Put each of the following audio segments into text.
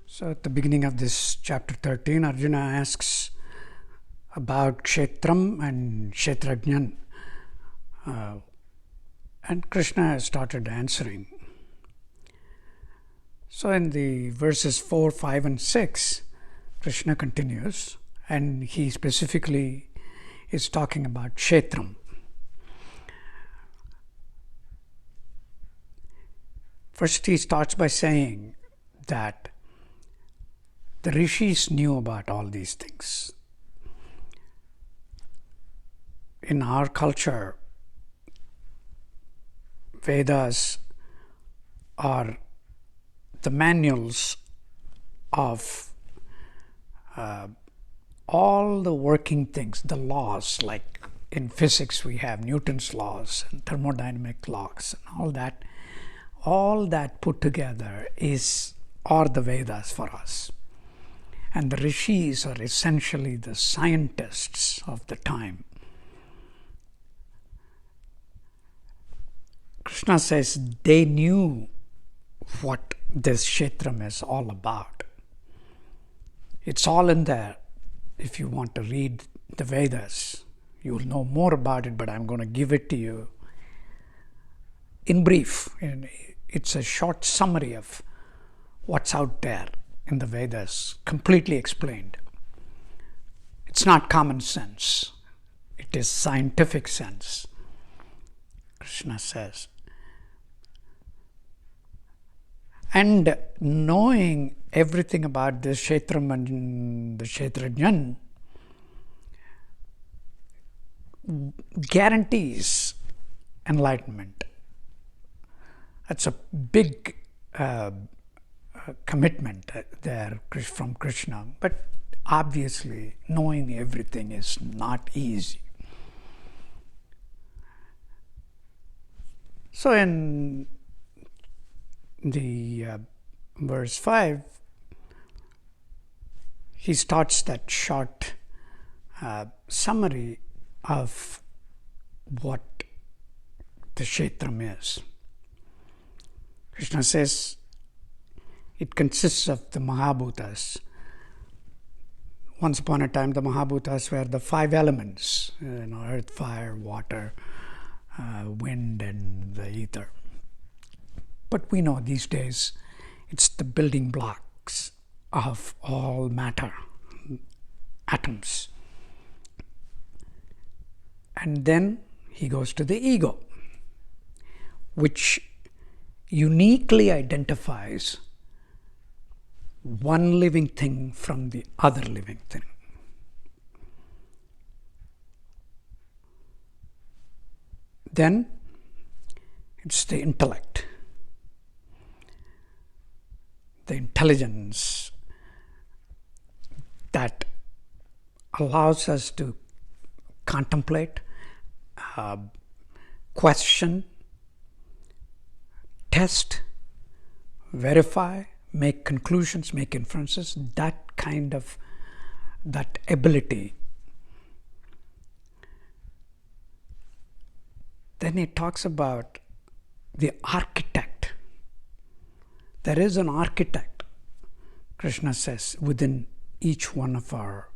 So at the beginning of this chapter 13, Arjuna asks about Kshethram and Kshetrajnan. And Krishna has started answering. So in the verses 4, 5 and 6, Krishna continues, and he specifically is talking about Kshetram. First he starts by saying that the rishis knew about all these things. In our culture, Vedas are the manuals of all the working things, the laws, like in physics we have Newton's laws and thermodynamic laws and all that put together are the Vedas for us. And the rishis are essentially the scientists of the time. Krishna says they knew what this Kshetram is all about. It's all in there. If you want to read the Vedas, you'll know more about it, but I'm going to give it to you in brief. It's a short summary of what's out there in the Vedas, completely explained. It's not common sense. It is scientific sense, Krishna says. And knowing everything about this Kshetram and the Kshetrajnan guarantees enlightenment. That's a big commitment there from Krishna. But obviously, knowing everything is not easy. So in the verse 5, he starts that short summary of what the Kshetram is. Krishna says it consists of the Mahabhutas. Once upon a time, the Mahabhutas were the 5 elements, earth, fire, water, wind, and the ether. But we know these days it's the building blocks of all matter, atoms. And then he goes to the ego, which uniquely identifies one living thing from the other living thing. Then it's the intellect, the intelligence that allows us to contemplate, question, test, verify, make conclusions, make inferences, that ability. Then he talks about the architect. There is an architect, Krishna says, within each one of our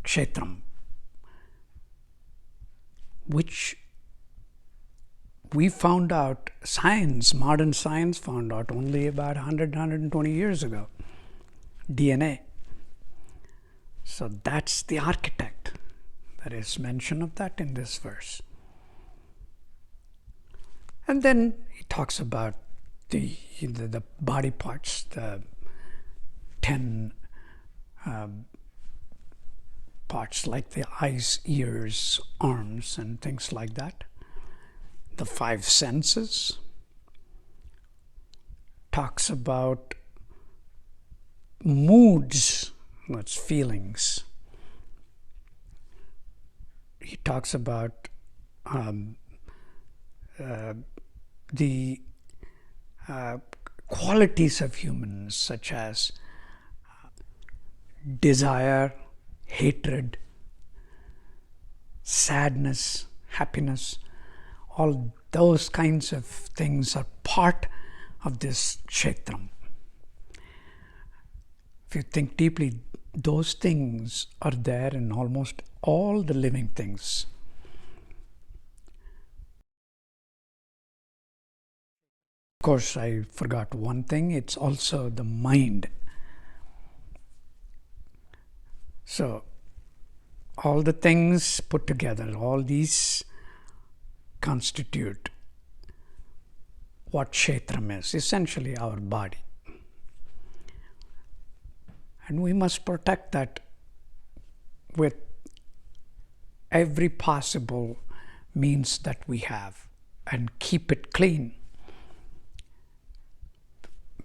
Kshetram, which we found out, modern science found out only about 120 years ago, DNA. So that's the architect. There is mention of that in this verse. And then he talks about the body parts, the 10 parts like the eyes, ears, arms, and things like that. The 5 senses. Talks about moods, that's feelings. He talks about the qualities of humans, such as desire, hatred, sadness, happiness. All those kinds of things are part of this Kshethram. If you think deeply, those things are there in almost all the living things. Of course, I forgot one thing. It's also the mind. So, all the things put together, all these constitute what Kshethram is, essentially our body. And we must protect that with every possible means that we have and keep it clean.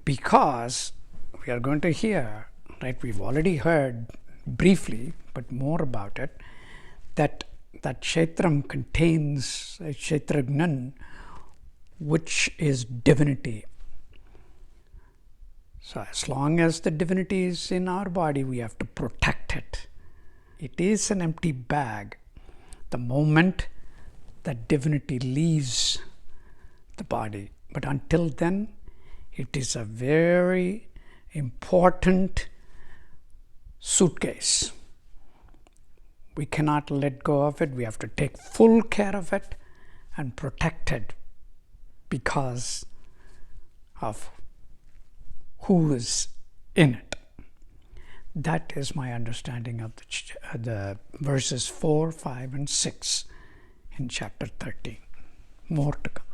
Because we are going to hear, right, we've already heard briefly, but more about it, that Kshethram contains a Kshetragnan, which is divinity. So as long as the divinity is in our body, we have to protect it. It is an empty bag. The moment that divinity leaves the body, but until then, it is a very important suitcase. We cannot let go of it. We have to take full care of it and protect it because of who is in it. That is my understanding of the verses 4, 5, and 6 in chapter 13. More to come.